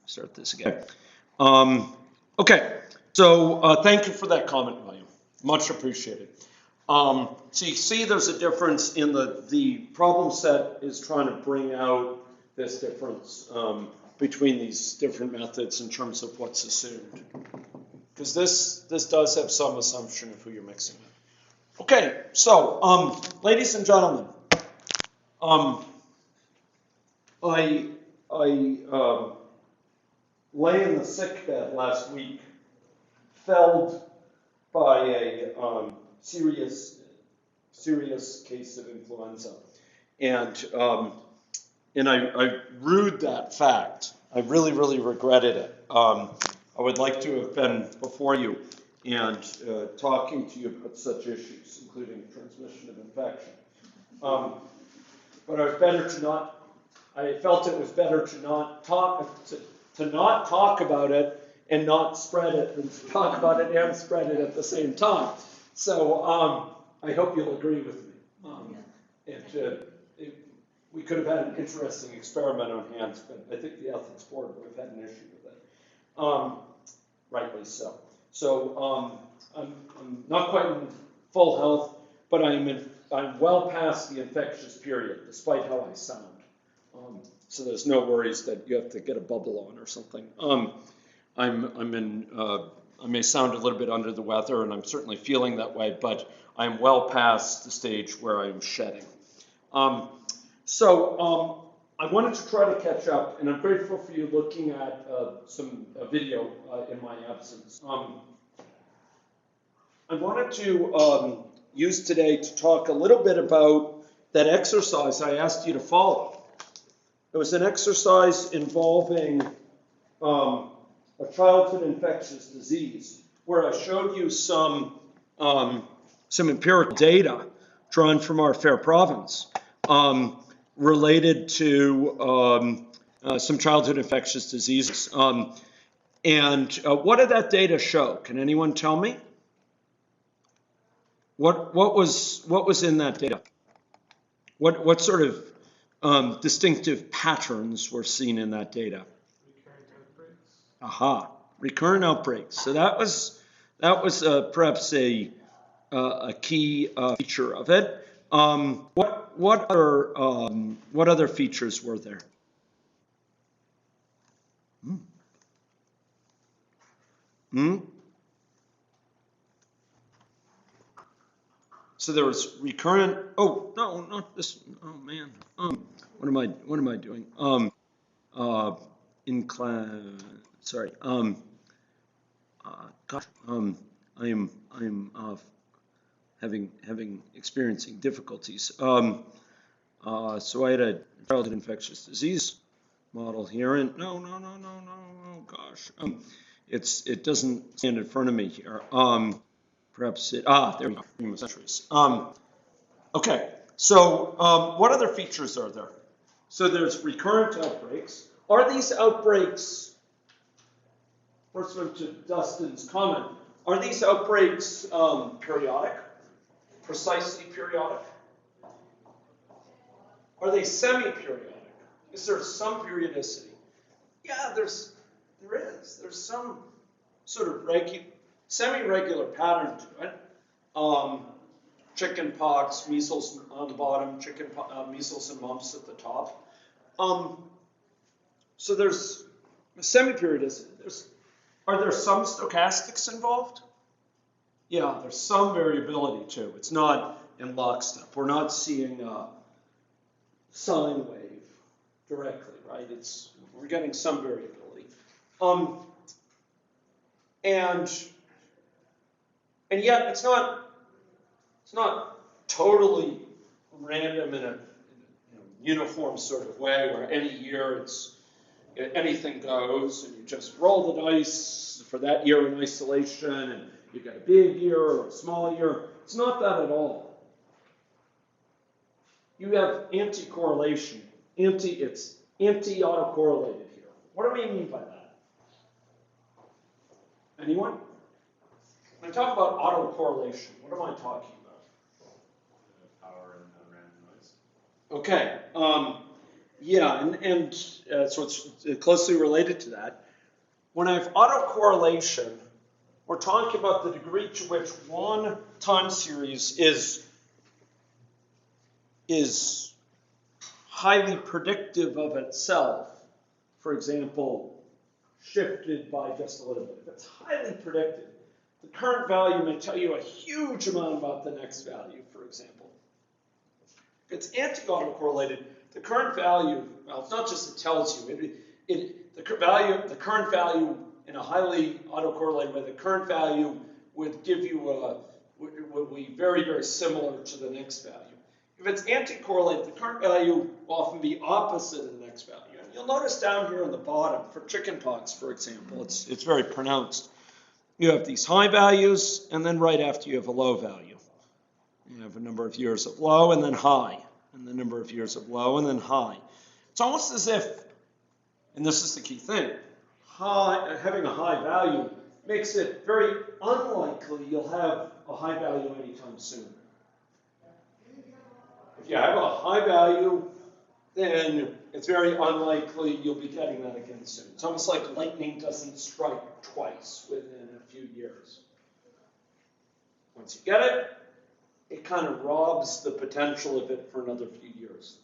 start this again. Okay, so thank you for that comment, William. Much appreciated. So you see there's a difference in the problem set is trying to bring out this difference between these different methods in terms of what's assumed. Because this does have some assumption of who you're mixing with. Okay, so ladies and gentlemen, I lay in the sick bed last week, felled by a serious case of influenza, and I rued that fact. I really regretted it. I would like to have been before you and talking to you about such issues, including transmission of infection. But I was better to not. I felt it was better to not talk about it and not spread it than to talk about it and spread it at the same time. So I hope you'll agree with me. We could have had an interesting experiment on hands, but I think the ethics board would have had an issue with it. Rightly so. So I'm not quite in full health, but I'm well past the infectious period, despite how I sound. So there's no worries that you have to get a bubble on or something. I may sound a little bit under the weather, and I'm certainly feeling that way, but I'm well past the stage where I'm shedding. So I wanted to try to catch up, and I'm grateful for you looking at some video in my absence. I wanted to use today to talk a little bit about that exercise I asked you to follow. It was an exercise involving a childhood infectious disease, where I showed you some empirical data drawn from our fair province related to some childhood infectious diseases. And what did that data show? Can anyone tell me? What was in that data? What sort of distinctive patterns were seen in that data? Recurrent outbreaks. Aha, recurrent outbreaks. So that was perhaps a key feature of it. What other features were there? So there was recurrent. Oh no, not this. Oh man. What am I doing? In class. Sorry. Gosh. I am experiencing difficulties. So I had a childhood infectious disease model here, and no. Gosh. It doesn't stand in front of me here. Perhaps it, there we go, okay, so what other features are there? So there's recurrent outbreaks. Are these outbreaks, first one to Dustin's comment, are these outbreaks periodic, precisely periodic? Are they semi-periodic? Is there some periodicity? Yeah, there is. There's some sort of semi-regular pattern to it. Chicken pox, measles on the bottom, measles and mumps at the top. So there's a semi-periodicity. Are there some stochastics involved? Yeah, there's some variability too. It's not in lockstep. We're not seeing a sine wave directly, right? We're getting some variability. And yet it's not totally random in a uniform sort of way where any year anything goes and you just roll the dice for that year in isolation and you get a big year or a small year. It's not that at all. You have anti-correlation. It's anti-autocorrelated here. What do we mean by that? Anyone? When I talk about autocorrelation, what am I talking about? Power and random noise. Okay. Yeah, and so it's closely related to that. When I have autocorrelation, we're talking about the degree to which one time series is highly predictive of itself. For example, shifted by just a little bit. If it's highly predictive, the current value may tell you a huge amount about the next value, for example. If it's anti-autocorrelated, the current value, well, it's not just it tells you, the current value in a highly autocorrelated way, the current value would give you would be very, very similar to the next value. If it's anti-correlated, the current value will often be opposite of the next value. And you'll notice down here on the bottom, for chickenpox, for example, it's very pronounced. You have these high values, and then right after you have a low value. You have a number of years of low and then high, and the number of years of low and then high. It's almost as if, and this is the key thing, having a high value makes it very unlikely you'll have a high value anytime soon. If you have a high value, then it's very unlikely you'll be getting that again soon. It's almost like lightning doesn't strike twice within a few years. Once you get it, it kind of robs the potential of it for another few years.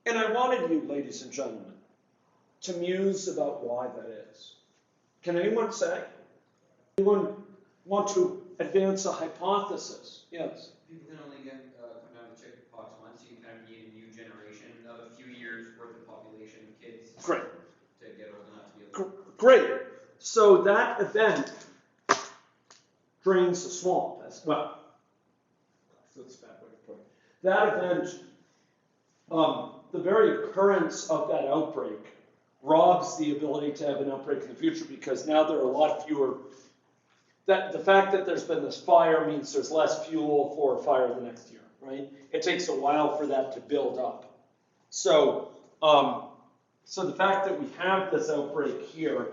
And I wanted you, ladies and gentlemen, to muse about why that is. Can anyone say? Anyone want to advance a hypothesis? Yes. People can only come down to chickenpox once. You kind of need a new generation of a few years worth of population of kids. Great. To get old enough to be able to. Great. So that event drains the swamp as well. That's a bad way to put it. That event, the very occurrence of that outbreak robs the ability to have an outbreak in the future because now there are a lot fewer. The fact that there's been this fire means there's less fuel for a fire the next year, right? It takes a while for that to build up. So, so the fact that we have this outbreak here,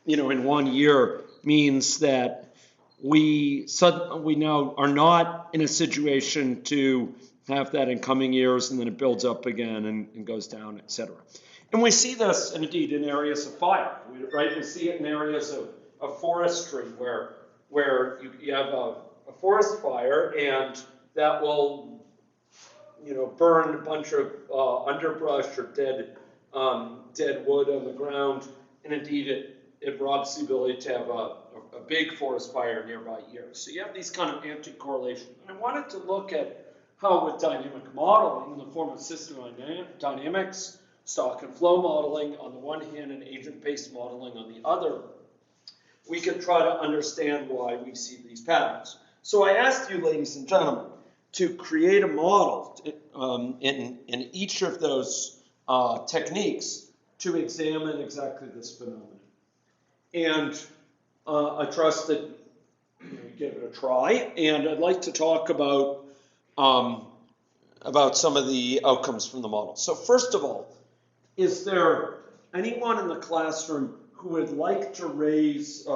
in 1 year means that we now are not in a situation to have that in coming years, and then it builds up again and goes down, etc. And we see this, indeed, in areas of fire, right? We see it in areas of forestry where you have a forest fire, and that will, burn a bunch of underbrush or dead wood on the ground, and indeed it robs the ability to have a big forest fire nearby years. So you have these kind of anti-correlation. And I wanted to look at how with dynamic modeling in the form of system dynamics, stock and flow modeling on the one hand and agent-based modeling on the other, we can try to understand why we see these patterns. So I asked you, ladies and gentlemen, to create a model in each of those techniques to examine exactly this phenomenon. And I trust that you give it a try, and I'd like to talk about some of the outcomes from the model. So first of all, is there anyone in the classroom who would like to raise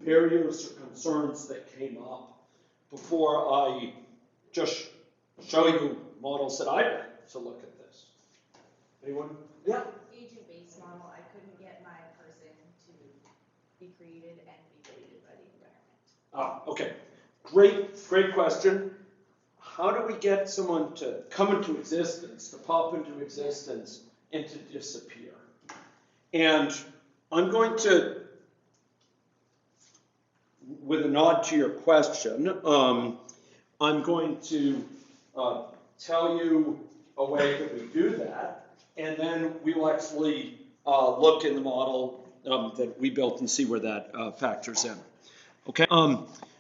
barriers or concerns that came up before I just show you models that I ran to look at this? Anyone? Yeah? Agent-based model, I couldn't get my person to be created and be rated by the environment. Okay. Great question. How do we get someone to come into existence, to pop into existence, and to disappear? And I'm going to, with a nod to your question, I'm going to tell you a way that we do that, and then we will actually look in the model that we built and see where that factors in. Okay.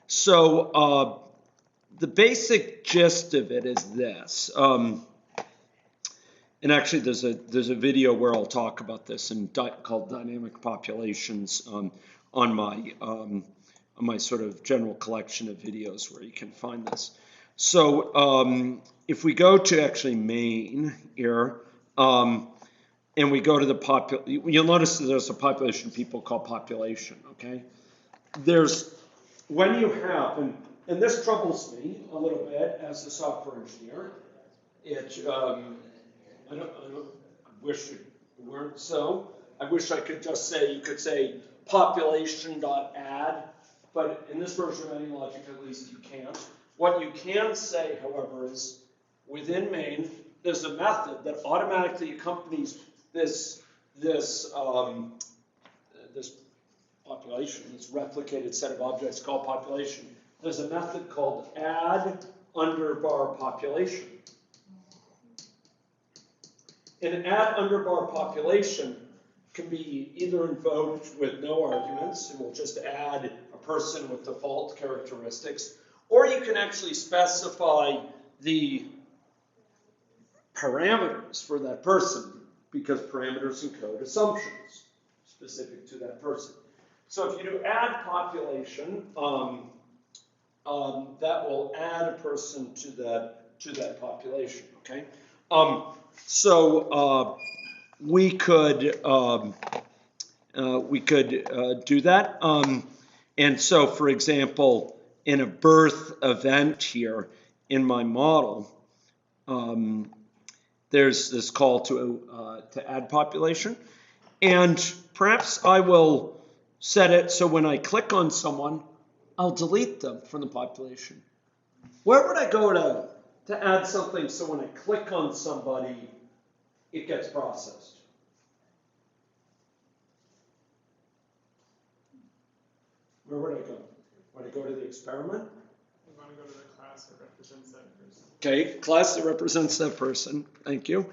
So the basic gist of it is this. And actually, there's a video where I'll talk about this called Dynamic Populations on my sort of general collection of videos where you can find this. So if we go to actually main here, and we go to the you'll notice that there's a population of people called population. Okay, when you have and this troubles me a little bit as a software engineer. wish it weren't so. I wish I could just say, you could say population.add, but in this version of AnyLogic at least you can't. What you can say, however, is within main, there's a method that automatically accompanies this population, this replicated set of objects called population. There's a method called add underbar population. An add underbar population can be either invoked with no arguments, and we'll just add a person with default characteristics, or you can actually specify the parameters for that person, because parameters encode assumptions specific to that person. So if you do add population, that will add a person to that population. Okay. We could do that. And so, for example, in a birth event here in my model, there's this call to add population, and perhaps I will set it so when I click on someone, I'll delete them from the population. Where would I go to add something so when I click on somebody, it gets processed? Where would I go? Would I go to the experiment? I'm going to go to the class that represents that person. Okay, class that represents that person. Thank you.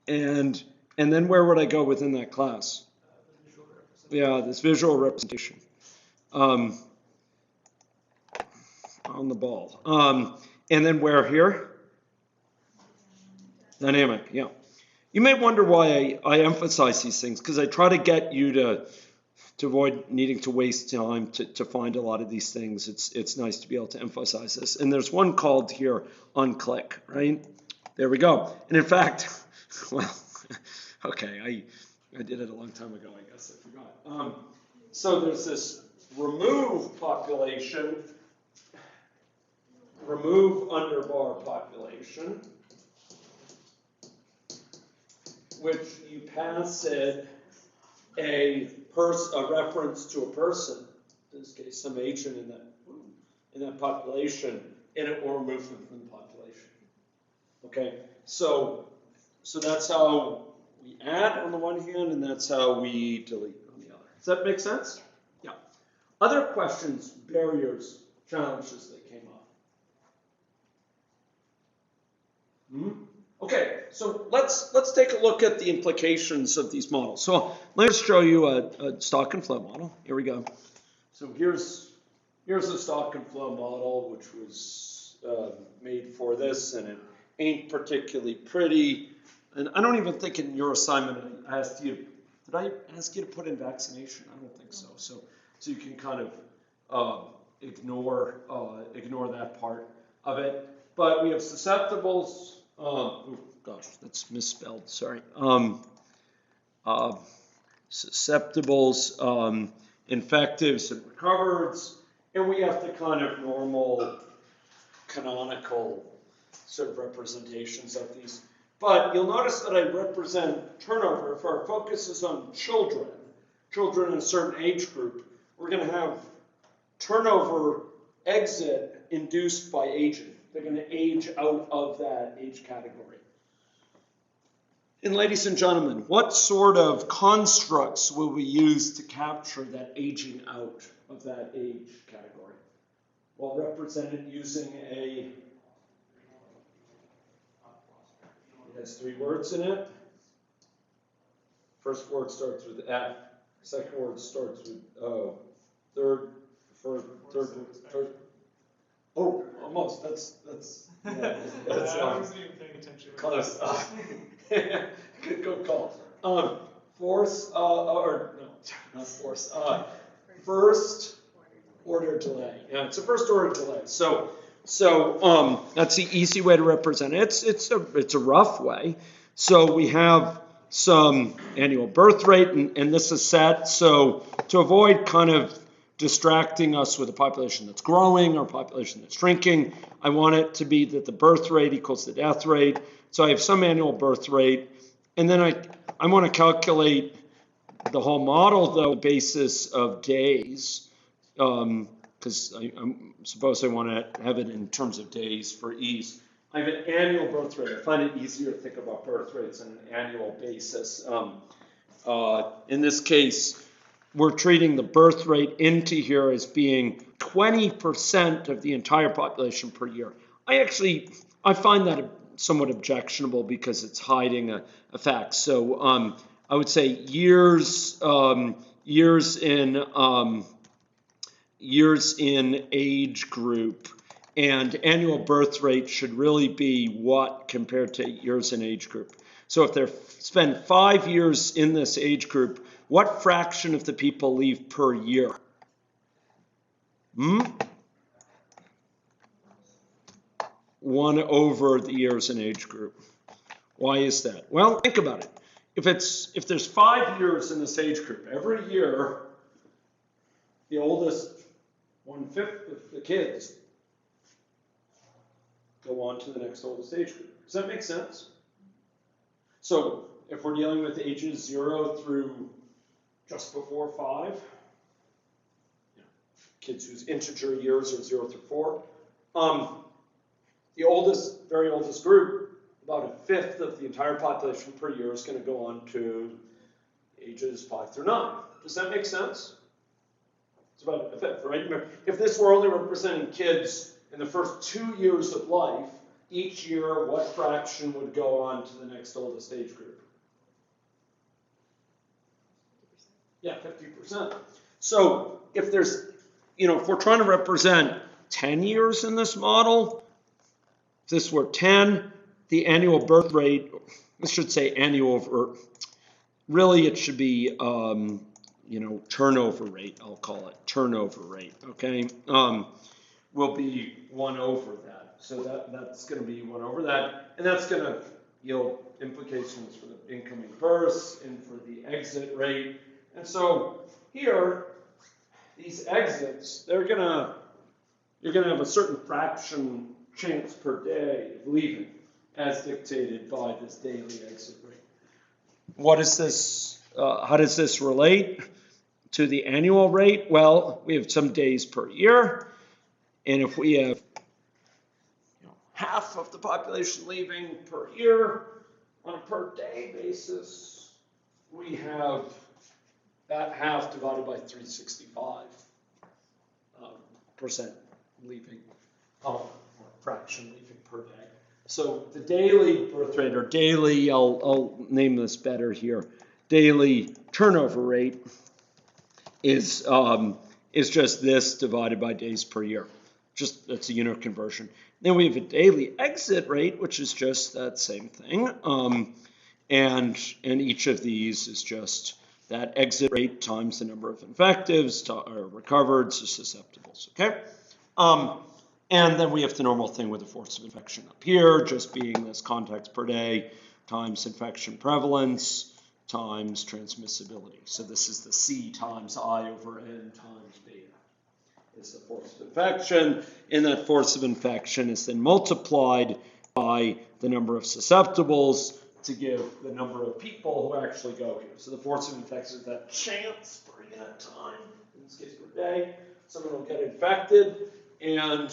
And then where would I go within that class? The visual representation. Yeah, this visual representation. On the ball. And then where here? Dynamic, yeah. You may wonder why I emphasize these things, because I try to get you to avoid needing to waste time to find a lot of these things. It's nice to be able to emphasize this. And there's one called here onClick, right? There we go. And in fact, well, okay, I did it a long time ago, I guess I forgot. So there's this remove population, remove underbar population, which you pass it a reference to a person, in this case some agent in that population, and it will remove them from the population. Okay, so that's how we add on the one hand, and that's how we delete on the other. Does that make sense? Yeah. Other questions, barriers, challenges that came up? Okay, so let's take a look at the implications of these models. So let me show you a stock and flow model. Here we go. So here's a stock and flow model which was made for this, and it ain't particularly pretty. And I don't even think in your assignment I asked you. Did I ask you to put in vaccination? I don't think so. So you can kind of ignore that part of it. But we have susceptibles. Oh gosh, that's misspelled, sorry. Susceptibles, infectives, and recovereds, and we have the kind of normal canonical sort of representations of these. But you'll notice that I represent turnover. If our focus is on children in a certain age group, we're going to have turnover exit induced by aging. They're going to age out of that age category. And ladies and gentlemen, what sort of constructs will we use to capture that aging out of that age category? Well, represented using it has 3 words in it. First word starts with F. Second word starts with O. Third. Oh, almost. That's I wasn't even paying attention. Close. Good call. Force, or no, not force. First order delay. Yeah, it's a first order delay. So that's the easy way to represent it. It's a rough way. So we have some annual birth rate, and this is set. So to avoid kind of distracting us with a population that's growing or a population that's shrinking, I want it to be that the birth rate equals the death rate. So I have some annual birth rate, And then I want to calculate the whole model, though, on the basis of days, because I suppose I want to have it in terms of days for ease. I have an annual birth rate. I find it easier to think about birth rates on an annual basis. In this case, we're treating the birth rate into here as being 20% of the entire population per year. I find that somewhat objectionable because it's hiding a fact. So I would say years in age group, and annual birth rate should really be what compared to years in age group. So if they spend 5 years in this age group, what fraction of the people leave per year? 1 over the years in age group. Why is that? Well, think about it. If there's 5 years in this age group, every year, the oldest 1/5 of the kids go on to the next oldest age group. Does that make sense? So if we're dealing with ages 0 through just before 5, kids whose integer years are 0 through 4, the oldest, very oldest group, about 1/5 of the entire population per year is going to go on to ages 5 through 9. Does that make sense? It's about 1/5, right? If this were only representing kids in the first 2 years of life, each year, what fraction would go on to the next oldest age group? Yeah, 50%. So if there's, if we're trying to represent 10 years in this model, if this were 10, the annual birth rate, I should say annual, really it should be, turnover rate, I'll call it, turnover rate, okay, will be 1 over that. So that's going to be 1 over that, and that's going to yield implications for the incoming births and for the exit rate. And so here, these exits, you're going to have a certain fraction chance per day of leaving, as dictated by this daily exit rate. What is this? How does this relate to the annual rate? Well, we have some days per year, and if we have half of the population leaving per year on a per day basis, we have that half divided by 365% leaving, or fraction leaving per day. So the daily birth rate, or daily, I'll name this better here, daily turnover rate is just this divided by days per year. That's a unit conversion. Then we have a daily exit rate, which is just that same thing. And each of these is just that exit rate times the number of infectives, or recovereds, or susceptibles, okay? And then we have the normal thing with the force of infection up here, just being this contacts per day times infection prevalence times transmissibility. So this is the C times I over N times beta. Is the force of infection, and that force of infection is then multiplied by the number of susceptibles to give the number of people who actually go here. So the force of infection is that chance per unit time, in this case per day, someone will get infected, and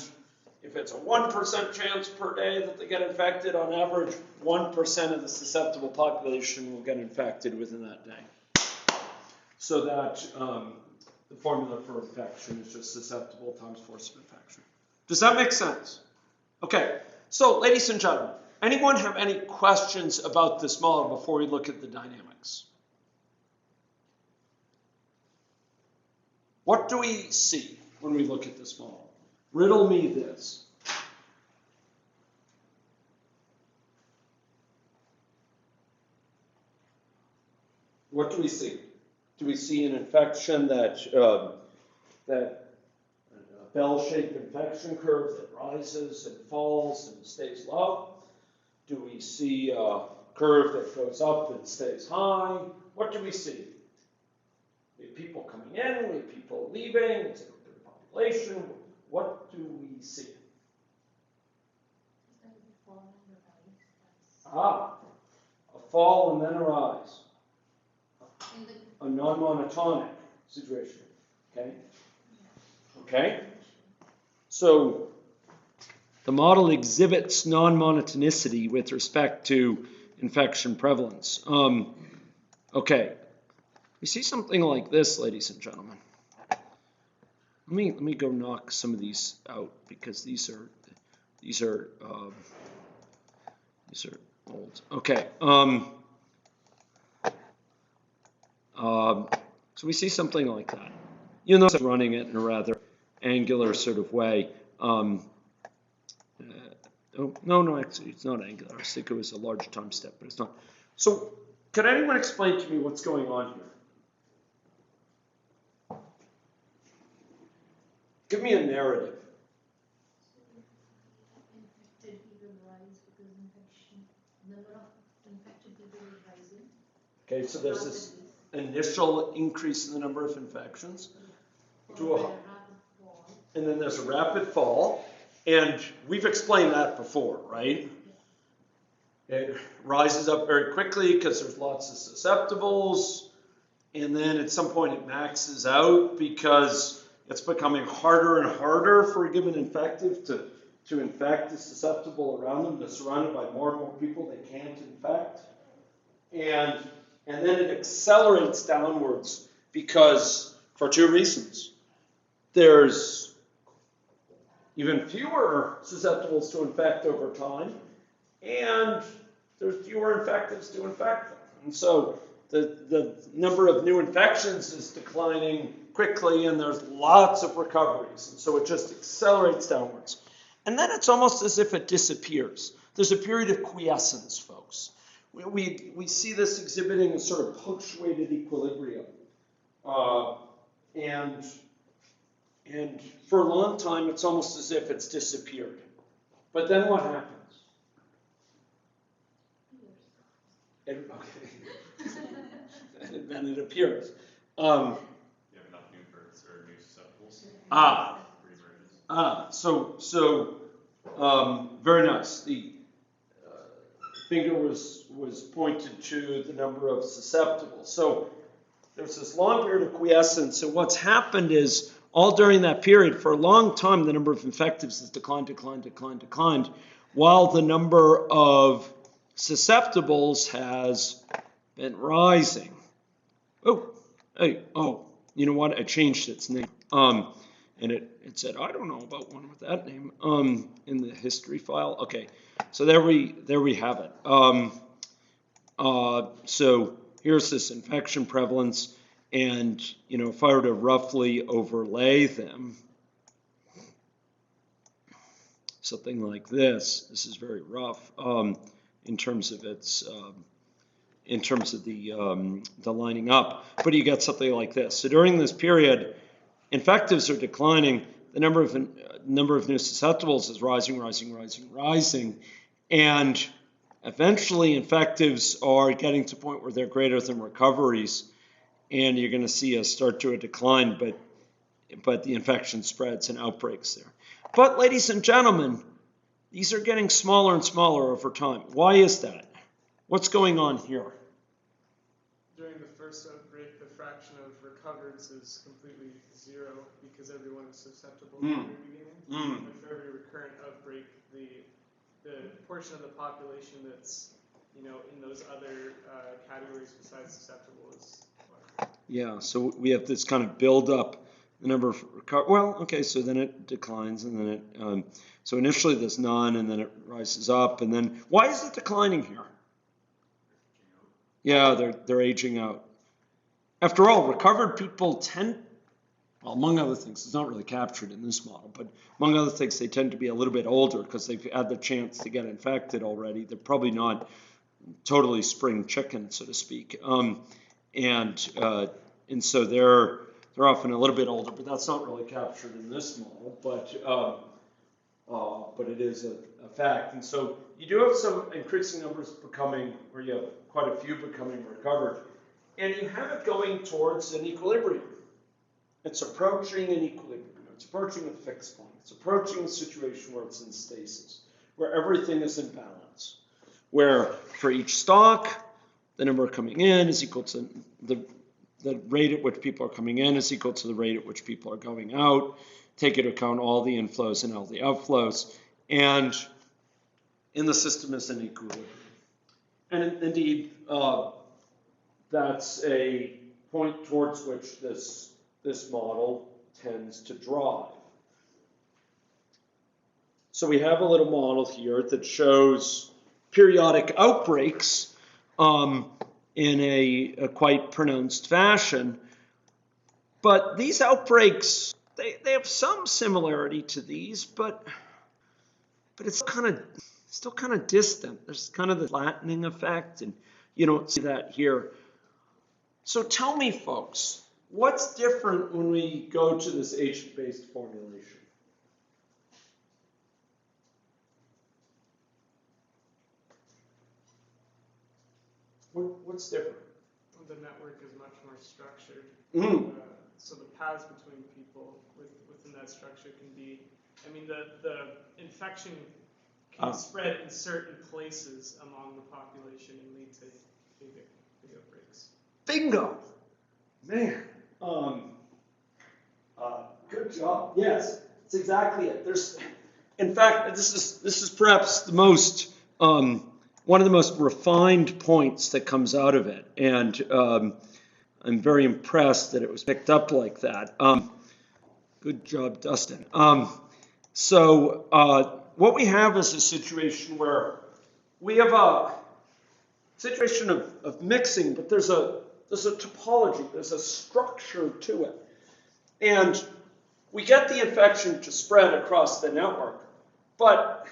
if it's a 1% chance per day that they get infected, on average, 1% of the susceptible population will get infected within that day. So that the formula for infection is just susceptible times force of infection. Does that make sense? Okay, so ladies and gentlemen, anyone have any questions about this model before we look at the dynamics? What do we see when we look at this model? Riddle me this. What do we see? Do we see an infection that a bell-shaped infection curve that rises and falls and stays low? Do we see a curve that goes up and stays high? What do we see? We have people coming in, we have people leaving, it's a good population. What do we see? A fall and then a rise. In the A non-monotonic situation, okay? Okay? So the model exhibits non-monotonicity with respect to infection prevalence. Okay, we see something like this, ladies and gentlemen. Let me go knock some of these out because these are old. Okay. So we see something like that. You'll notice I'm running it in a rather angular sort of way. Oh, no, actually, it's not angular. I think it was a large time step, but it's not. So, could anyone explain to me what's going on here? Give me a narrative. infected people rise because number of infected people is rising. Okay, so there's this initial increase in the number of infections, to a, and then there's a rapid fall, and we've explained that before, right? It rises up very quickly because there's lots of susceptibles, and then at some point it maxes out because it's becoming harder and harder for a given infective to infect the susceptible around them. They're surrounded by more and more people they can't infect. And then it accelerates downwards because, for two reasons. There's even fewer susceptibles to infect over time, and there's fewer infectives to infect them. And so the number of new infections is declining quickly, and there's lots of recoveries. And so it just accelerates downwards. And then it's almost as if it disappears. There's a period of quiescence, folks. We see this exhibiting a sort of punctuated equilibrium. And for a long time, it's almost as if it's disappeared. But then what happens? Okay. And then it appears. You have enough new births or new susceptibles. So very nice. The finger was pointed to the number of susceptibles. So there's this long period of quiescence, and what's happened is all during that period, for a long time, the number of infectives has declined, while the number of susceptibles has been rising. You know what? I changed its name. And it said, I don't know about one with that name in the history file. Okay, so there we have it. So here's this infection prevalence, and if I were to roughly overlay them, something like this. This is very rough in terms of its. In terms of the lining up, but you get something like this. So during this period, infectives are declining. The number of new susceptibles is rising, and eventually infectives are getting to a point where they're greater than recoveries, and you're going to see us start to a decline, but the infection spreads and outbreaks there. But ladies and gentlemen, these are getting smaller and smaller over time. Why is that? What's going on here? During the first outbreak, the fraction of recovers is completely zero because everyone is susceptible from the very beginning. And for every recurrent outbreak, the portion of the population that's in those other categories besides susceptible is larger. Yeah, so we have this kind of build up. The number of so then it declines, and then it so initially there's none, and then it rises up, and then why is it declining here? Yeah, they're aging out. After all, recovered people tend, well, among other things, it's not really captured in this model, but among other things, they tend to be a little bit older because they've had the chance to get infected already. They're probably not totally spring chicken, so to speak, and so they're often a little bit older, but that's not really captured in this model. But it is a fact. And so you do have some increasing numbers becoming, or you have quite a few becoming recovered, and you have it going towards an equilibrium. It's approaching an equilibrium. It's approaching a fixed point. It's approaching a situation where it's in stasis, where everything is in balance, where for each stock, the number coming in is equal to the rate at which people are coming in is equal to the rate at which people are going out. Take into account all the inflows and all the outflows. And in the system is an equilibrium. And indeed, that's a point towards which this model tends to drive. So we have a little model here that shows periodic outbreaks in a quite pronounced fashion. But these outbreaks, they have some similarity to these, but it's still kind of distant. There's kind of the flattening effect, and you don't see that here. So tell me, folks, what's different when we go to this agent-based formulation? What's different? The network is much more structured. Mm. So the paths between people within that structure can be, I mean, the infection can spread in certain places among the population and lead to big outbreaks. Bingo! Man. Good job. Yes, that's exactly it. In fact, this is perhaps the most one of the most refined points that comes out of it, and I'm very impressed that it was picked up like that. Good job, Dustin. So what we have is a situation where we have a situation of mixing, but there's a topology, there's a structure to it. And we get the infection to spread across the network, but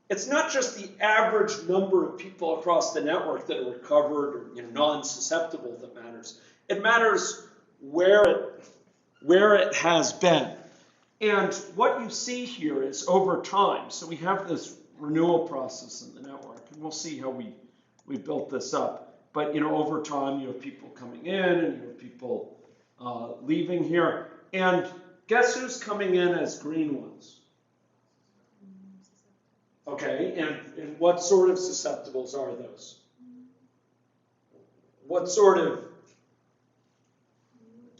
it's not just the average number of people across the network that are recovered or non-susceptible that matters. It matters where it has been. And what you see here is over time, so we have this renewal process in the network, and we'll see how we built this up. But over time, you have people coming in and you have people leaving here. And guess who's coming in as green ones? Okay, and what sort of susceptibles are those? What sort of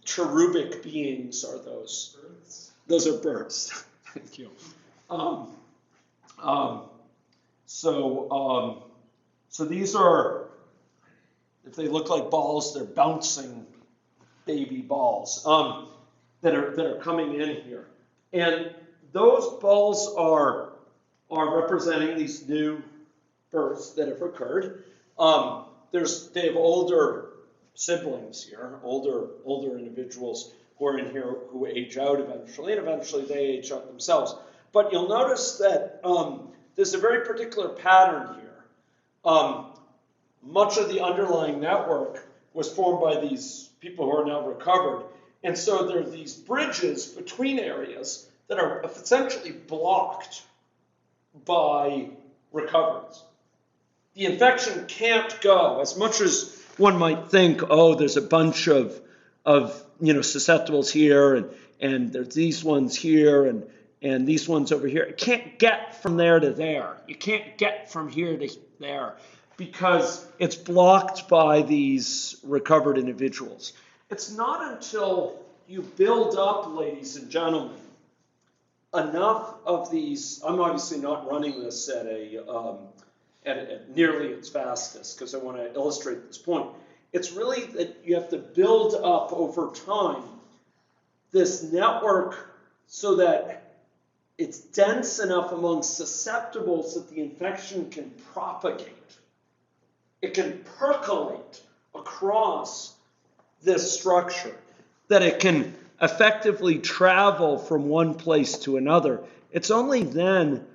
cherubic beings are those? Birds. Those are birds. Thank you. So these are, if they look like balls, they're bouncing baby balls that are coming in here, and those balls are representing these new births that have occurred. They have older siblings here, older individuals who are in here who age out eventually, and eventually they age out themselves. But you'll notice that there's a very particular pattern here. Much of the underlying network was formed by these people who are now recovered, and so there are these bridges between areas that are essentially blocked by recoveries. The infection can't go, as much as one might think, oh, there's a bunch of susceptibles here, and there's these ones here, and these ones over here. It can't get from there to there. You can't get from here to there because it's blocked by these recovered individuals. It's not until you build up, ladies and gentlemen, enough of these. I'm obviously not running this at nearly its fastest because I want to illustrate this point. It's really that you have to build up over time this network so that it's dense enough among susceptibles that the infection can propagate. It can percolate across this structure, that it can effectively travel from one place to another. It's only then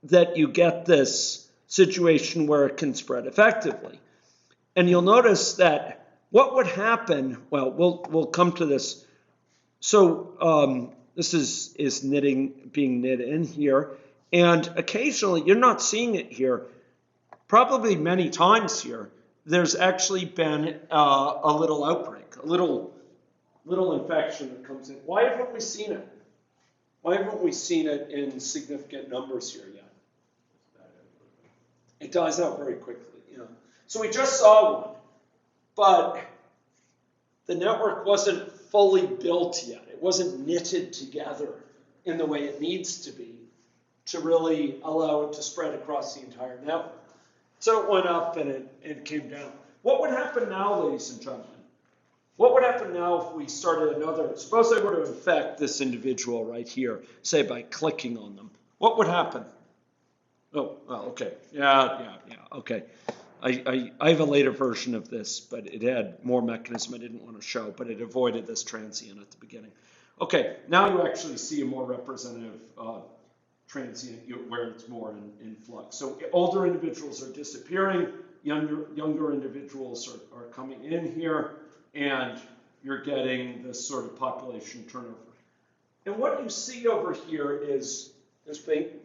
that you get this situation where it can spread effectively. And you'll notice that what would happen, well, we'll come to this. So this is being knit in here. And occasionally, you're not seeing it here, probably many times here, there's actually been a little outbreak, a little infection that comes in. Why haven't we seen it? Why haven't we seen it in significant numbers here yet? It dies out very quickly, So we just saw one, but the network wasn't fully built yet. It wasn't knitted together in the way it needs to be to really allow it to spread across the entire network. So it went up and it came down. What would happen now, ladies and gentlemen? What would happen now if we started another, suppose I were to infect this individual right here, say by clicking on them. What would happen? Oh, well, okay. Yeah, okay. I have a later version of this, but it had more mechanism I didn't want to show, but it avoided this transient at the beginning. Okay, now you actually see a more representative transient where it's more in flux. So older individuals are disappearing, younger individuals are coming in here, and you're getting this sort of population turnover. And what you see over here is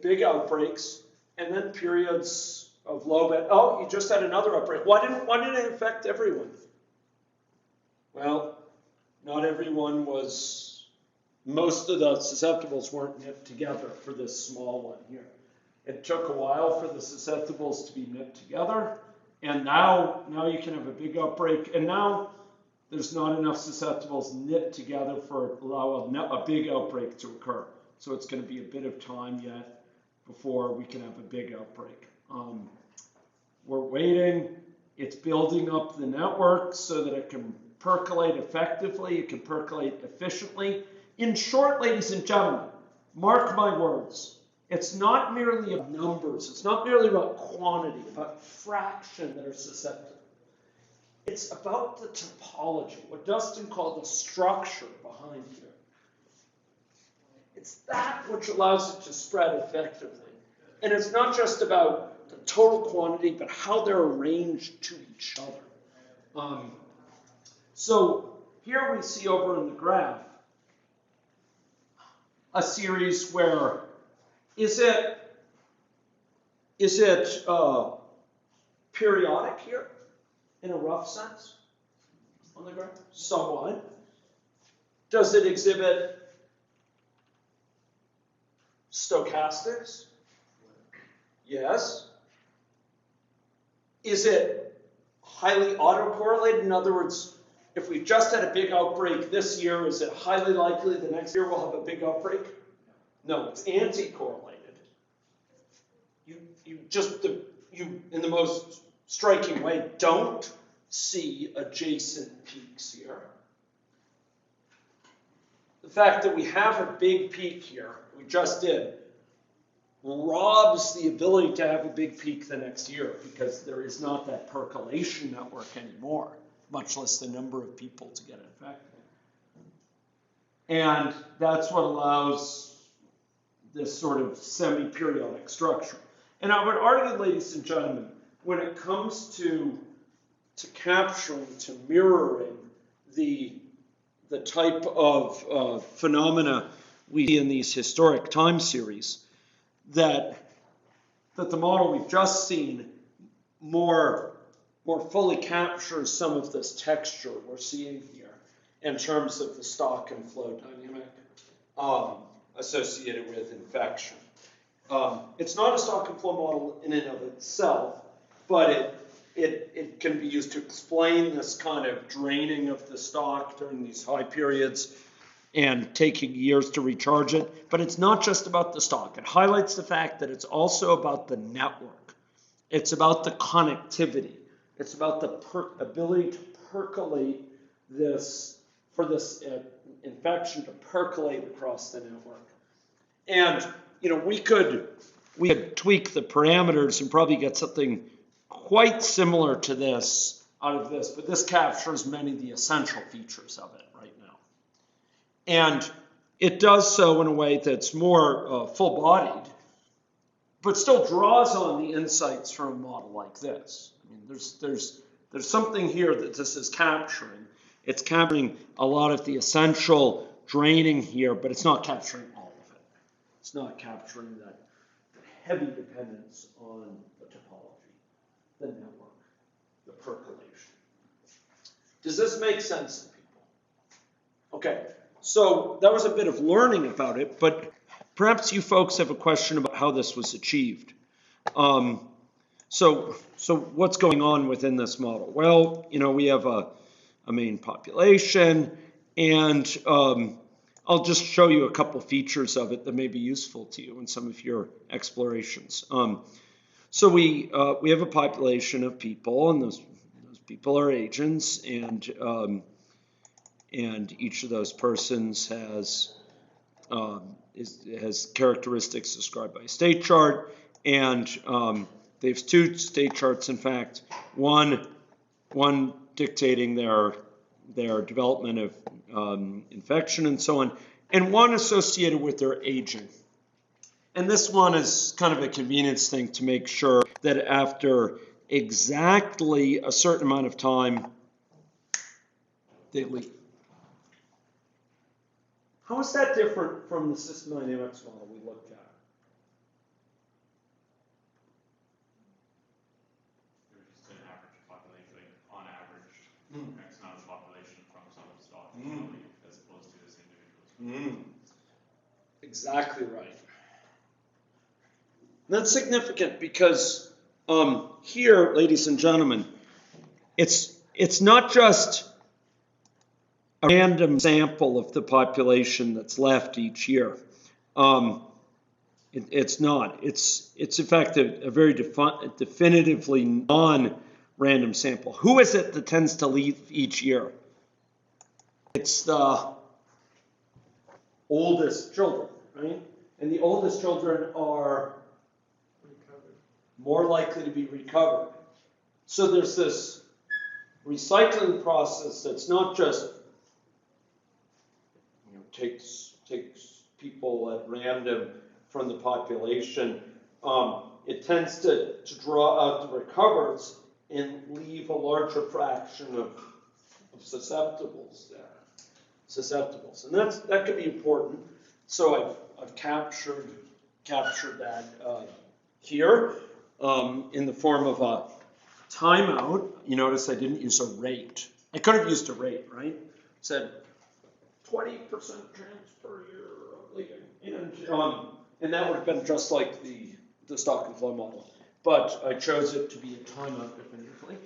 big outbreaks, and then periods of low bed. Oh, you just had another outbreak. Why didn't it affect everyone? Well, not everyone was, most of the susceptibles weren't knit together for this small one here. It took a while for the susceptibles to be knit together, and now you can have a big outbreak, and now there's not enough susceptibles knit together for allow a big outbreak to occur. So it's going to be a bit of time yet before we can have a big outbreak. We're waiting. It's building up the network so that it can percolate effectively, it can percolate efficiently. In short, ladies and gentlemen, mark my words, it's not merely about numbers, it's not merely about quantity, about fraction that are susceptible. It's about the topology, what Dustin called the structure behind here. It's that which allows it to spread effectively. And it's not just about the total quantity, but how they're arranged to each other. So here we see over in the graph a series where is it periodic here in a rough sense on the graph? Somewhat. Does it exhibit stochastics? Yes. Is it highly autocorrelated? In other words, if we just had a big outbreak this year, is it highly likely the next year we'll have a big outbreak? No, it's anti-correlated. You in the most striking way don't see adjacent peaks here. The fact that we have a big peak here, we just did, robs the ability to have a big peak the next year because there is not that percolation network anymore, much less the number of people to get infected. And that's what allows this sort of semi-periodic structure. And I would argue, ladies and gentlemen, when it comes to capturing, to mirroring the type of phenomena we see in these historic time series, that the model we've just seen more fully captures some of this texture we're seeing here in terms of the stock and flow dynamic associated with infection. It's not a stock and flow model in and of itself, but it can be used to explain this kind of draining of the stock during these high periods and taking years to recharge it. But it's not just about the stock. It highlights the fact that it's also about the network. It's about the connectivity. It's about the ability to percolate this, for this infection to percolate across the network. And, we could tweak the parameters and probably get something quite similar to this out of this, but this captures many of the essential features of it right now. And it does so in a way that's more full-bodied, but still draws on the insights from a model like this. I mean, there's something here that this is capturing. It's capturing a lot of the essential draining here, but it's not capturing all of it. It's not capturing that heavy dependence on the topology, the network, the percolation. Does this make sense to people? Okay, so that was a bit of learning about it, but perhaps you folks have a question about how this was achieved. So what's going on within this model? Well, we have a main population, and I'll just show you a couple features of it that may be useful to you in some of your explorations. So we have a population of people, and those people are agents, and each of those persons has characteristics described by a state chart, and there's two state charts, in fact, one dictating their development of infection and so on, and one associated with their aging. And this one is kind of a convenience thing to make sure that after exactly a certain amount of time, they leave. How is that different from the system dynamics model we looked at? There's just an average population, like on average, X amount of population from some stock as opposed to this individual. Exactly right. That's significant because here, ladies and gentlemen, it's not just a random sample of the population that's left each year. It's not. It's in fact a very definitively non-random sample. Who is it that tends to leave each year? It's the oldest children, right? And the oldest children are more likely to be recovered. So there's this recycling process that's not just takes people at random from the population. It tends to draw out the recovereds and leave a larger fraction of susceptibles there. And that could be important. So I've captured that here in the form of a timeout. You notice I didn't use a rate. I could have used a rate, right? Said 20% chance per year of leaving, and that would have been just like the stock and flow model. But I chose it to be a timeout definitively.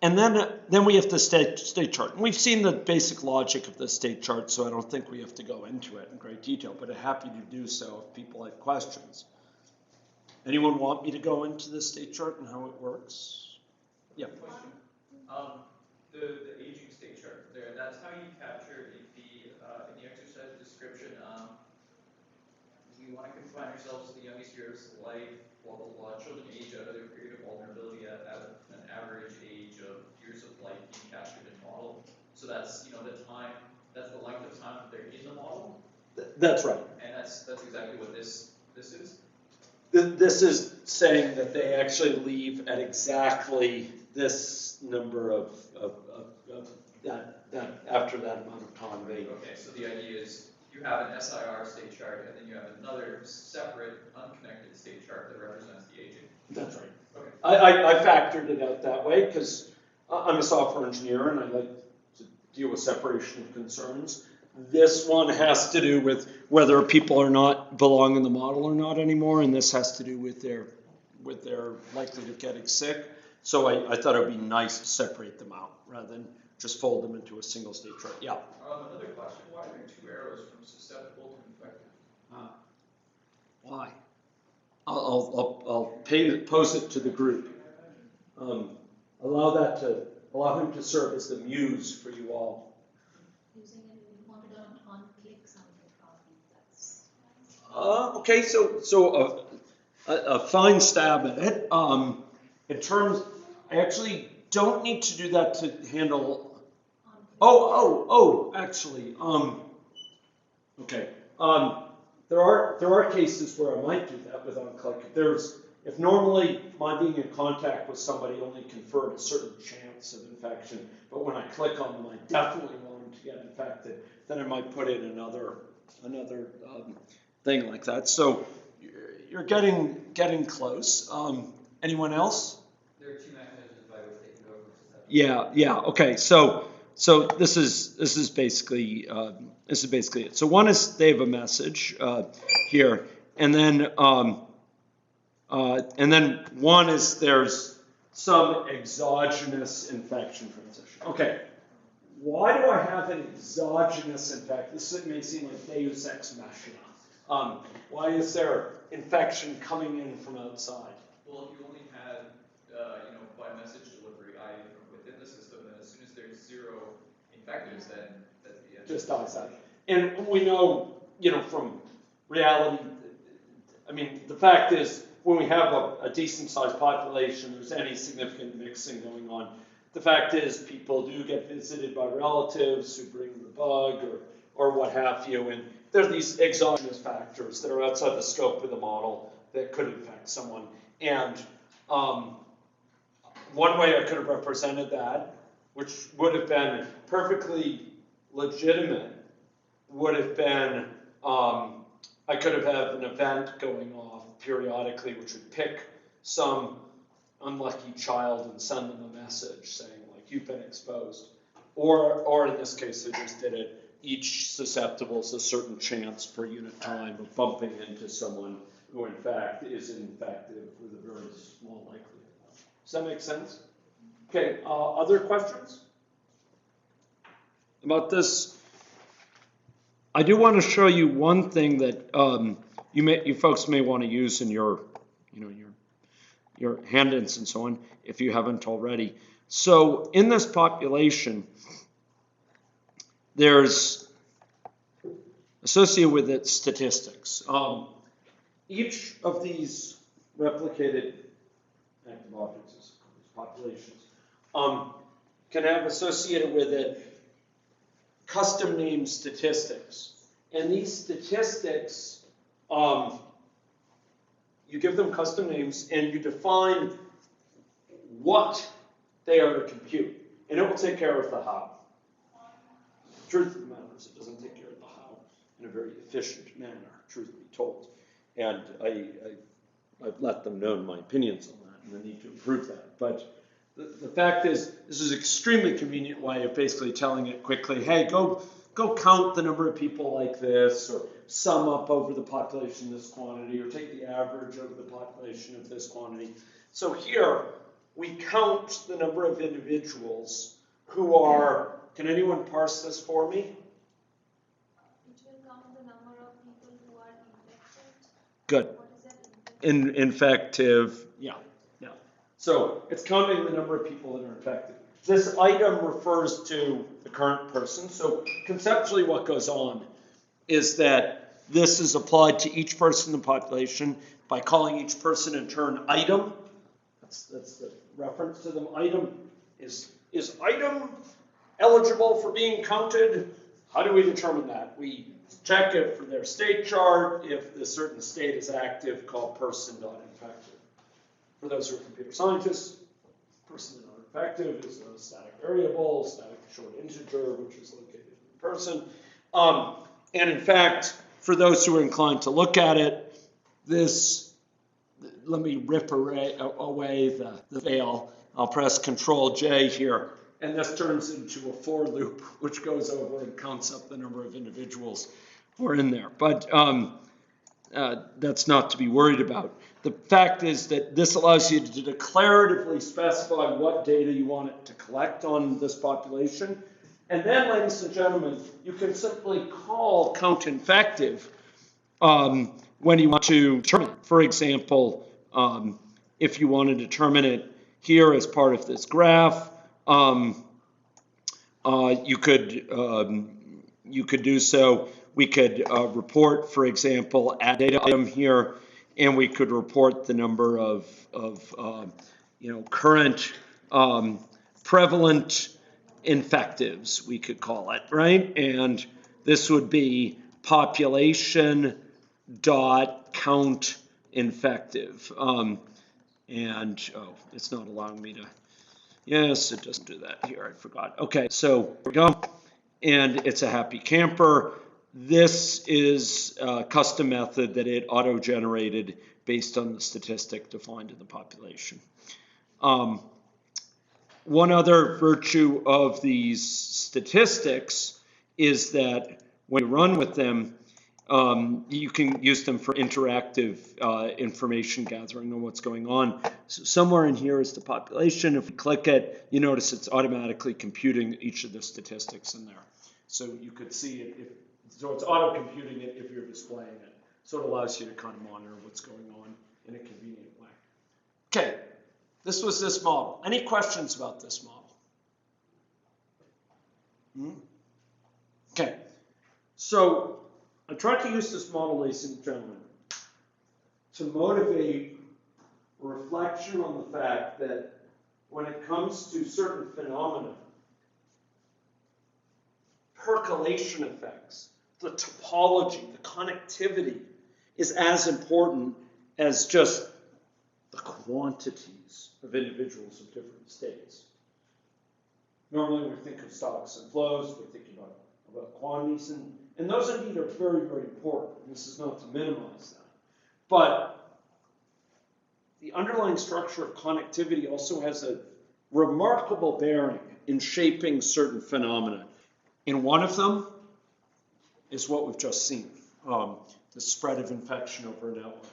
And then we have the state chart. And we've seen the basic logic of the state chart, so I don't think we have to go into it in great detail, but I'm happy to do so if people have questions. Anyone want me to go into the state chart and how it works? Yeah. Question. The aging state chart there, that's how you capture in the exercise description. We want to confine ourselves to the youngest years of life, blah, blah, blah. Children age out of their period of vulnerability at an average age of years of life being captured in the model. So that's, the time, that's the length of time that they're in the model. That's right. And that's exactly what this is. This is saying that they actually leave at exactly this number of that after that amount of time. Okay, so the idea is you have an SIR state chart, and then you have another separate, unconnected state chart that represents the aging. That's right. Okay. I factored it out that way because I'm a software engineer and I like to deal with separation of concerns. This one has to do with whether people are not belong in the model or not anymore, and this has to do with their likelihood of getting sick. So I thought it would be nice to separate them out rather than just fold them into a single state chart. Yeah. Another question: why are there two arrows from susceptible to infected? Why? I'll pose it to the group. Allow him to serve as the muse for you all. Using it, we wanted on click something probably. That's. Okay, so a fine stab at it. In terms, I actually don't need to do that to handle. Actually, okay. There are cases where I might do that with onClick. If normally my being in contact with somebody only conferred a certain chance of infection, but when I click on them, I definitely want them to get infected, then I might put in another thing like that. So you're getting close. Anyone else? There are two mechanisms by which they can go from susceptible. Yeah. Okay. So this is basically it. So one is they have a message here, and then And then one is there's some exogenous infection transition. Okay, why do I have an exogenous infection? This may seem like Deus ex machina. Why is there infection coming in from outside? Well, you only had, by message delivery, from within the system, and as soon as there's zero infectives, then that's the end. Just outside. And we know, from reality, I mean, the fact is, when we have a decent sized population, there's any significant mixing going on. The fact is, people do get visited by relatives who bring the bug or what have you, and there are these exogenous factors that are outside the scope of the model that could infect someone. And one way I could have represented that, which would have been perfectly legitimate, would have been, I could have had an event going off periodically which would pick some unlucky child and send them a message saying, like, you've been exposed. Or in this case, they just did it. Each susceptible is a certain chance per unit time of bumping into someone who, in fact, is infected with a very small likelihood. Does that make sense? Okay, other questions about this? I do want to show you one thing that you folks may want to use in your hand-ins and so on, if you haven't already. So in this population, there's associated with it statistics. Each of these replicated active objects, populations, can have associated with it custom name statistics. And these statistics, you give them custom names and you define what they are to compute. And it will take care of the how. The truth of the matter is it doesn't take care of the how in a very efficient manner, truth be told. And I've let them know my opinions on that and the need to improve that. But the fact is, this is an extremely convenient way of basically telling it quickly, hey, go count the number of people like this, or sum up over the population this quantity, or take the average over the population of this quantity. So here, we count the number of individuals who are, can anyone parse this for me? It will count the number of people who are infected. Good. What is that? Infective, yeah. So it's counting the number of people that are infected. This item refers to the current person. So conceptually what goes on is that this is applied to each person in the population by calling each person in turn item. That's the reference to them. Item is item eligible for being counted? How do we determine that? We check it for their state chart. If the certain state is active, call person.infected. For those who are computer scientists, person.infective is a static variable, static short integer, which is located in the person. And in fact, for those who are inclined to look at it, let me rip away the veil. I'll press Control J here, and this turns into a for loop, which goes over and counts up the number of individuals who are in there. But that's not to be worried about. The fact is that this allows you to declaratively specify what data you want it to collect on this population. And then, ladies and gentlemen, you can simply call count infective when you want to determine it. For example, if you want to determine it here as part of this graph, you could do so. We could report, for example, add data item here, and we could report the number of current prevalent infectives, we could call it, right? And this would be population dot count infective. It's not allowing me to. Yes, it doesn't do that here. I forgot. Okay, so here we go. And it's a happy camper. This is a custom method that it auto-generated based on the statistic defined in the population. One other virtue of these statistics is that when you run with them, You can use them for interactive information gathering on what's going on. So somewhere in here is the population. If we click it, you notice it's automatically computing each of the statistics in there. So you could see it, so it's auto-computing it if you're displaying it. So it allows you to kind of monitor what's going on in a convenient way. Okay, this was this model. Any questions about this model? Okay, so I tried to use this model, ladies and gentlemen, to motivate reflection on the fact that when it comes to certain phenomena, percolation effects, the topology, the connectivity is as important as just the quantities of individuals of different states. Normally we think of stocks and flows, we think about quantities, and those indeed are very, very important. This is not to minimize that. But the underlying structure of connectivity also has a remarkable bearing in shaping certain phenomena. And one of them is what we've just seen, the spread of infection over a network.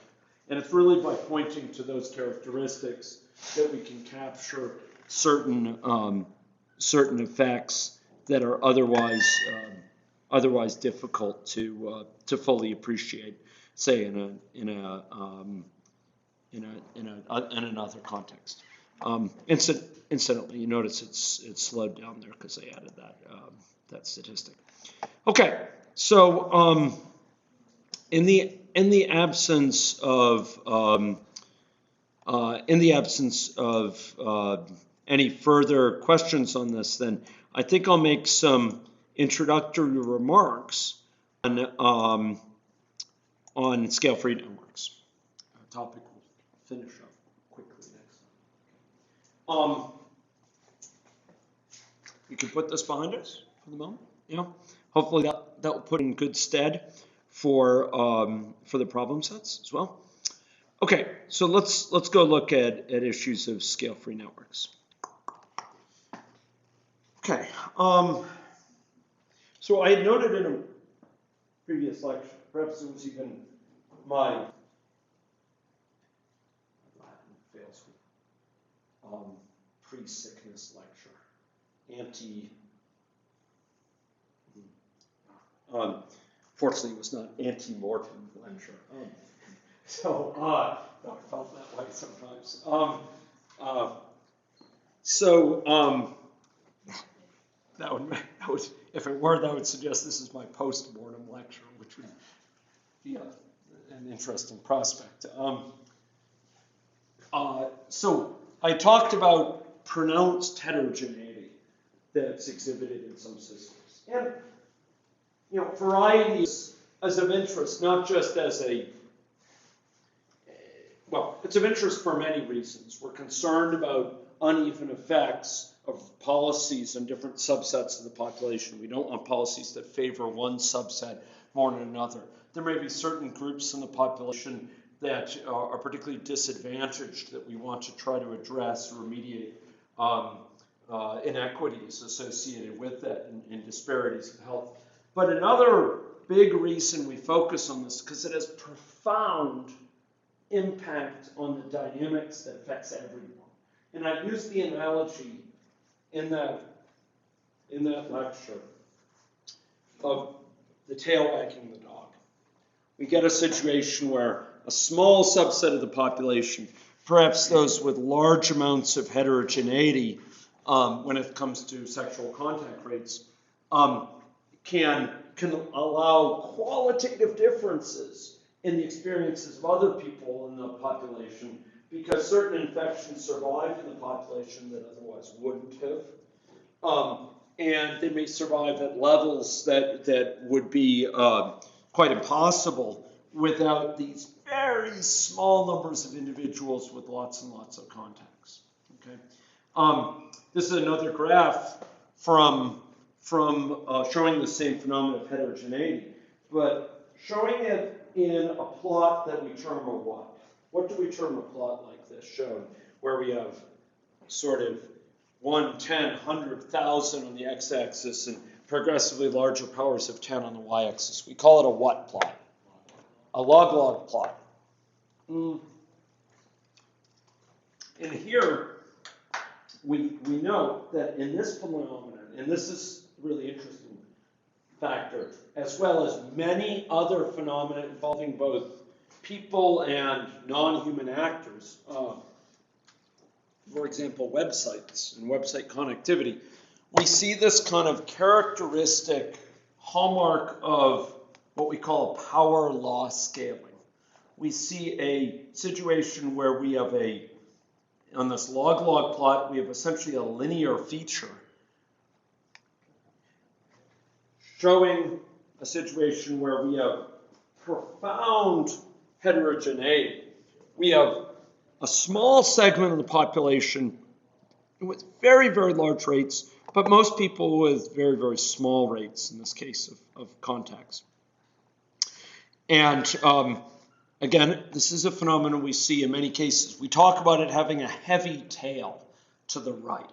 And it's really by pointing to those characteristics that we can capture certain effects that are otherwise difficult to fully appreciate, say in another context. Incidentally, you notice it's slowed down there because I added that statistic. Okay, so in the absence of any further questions on this, then I think I'll make some introductory remarks on scale-free networks. A topic we'll finish up quickly next time. We can put this behind us for the moment. Hopefully that will put in good stead for the problem sets as well. Okay, so let's go look at issues of scale-free networks. Okay, so I had noted in a previous lecture, perhaps it was even my Latin fails me, pre-sickness lecture, fortunately it was not anti-mortem lecture. I felt that way sometimes. That would, if it were, that would suggest this is my post-mortem lecture, which would be an interesting prospect. So I talked about pronounced heterogeneity that's exhibited in some systems. And, variety is of interest, not just as it's of interest for many reasons. We're concerned about uneven effects of policies on different subsets of the population. We don't want policies that favor one subset more than another. There may be certain groups in the population that are particularly disadvantaged that we want to try to address or remediate inequities associated with that and disparities of health. But another big reason we focus on this, because it has profound impact on the dynamics that affects everyone. And I used the analogy in that lecture of the tail wagging the dog. We get a situation where a small subset of the population, perhaps those with large amounts of heterogeneity when it comes to sexual contact rates, can allow qualitative differences in the experiences of other people in the population because certain infections survive in the population that otherwise wouldn't have. And they may survive at levels that would be quite impossible without these very small numbers of individuals with lots and lots of contacts. Okay. This is another graph from showing the same phenomenon of heterogeneity, but showing it in a plot that we term a what? What do we term a plot like this shown, where we have sort of 1, 10, 100, 1,000 on the x-axis and progressively larger powers of 10 on the y-axis? We call it a what plot. a log-log plot. And here, we know that in this phenomenon, and this is really interesting factor, as well as many other phenomena involving both people and non-human actors, for example, websites and website connectivity, we see this kind of characteristic hallmark of what we call power law scaling. We see a situation where we have on this log-log plot, we have essentially a linear feature showing a situation where we have profound heterogeneity. We have a small segment of the population with very, very large rates, but most people with very, very small rates, in this case of contacts. And again, this is a phenomenon we see in many cases. We talk about it having a heavy tail to the right.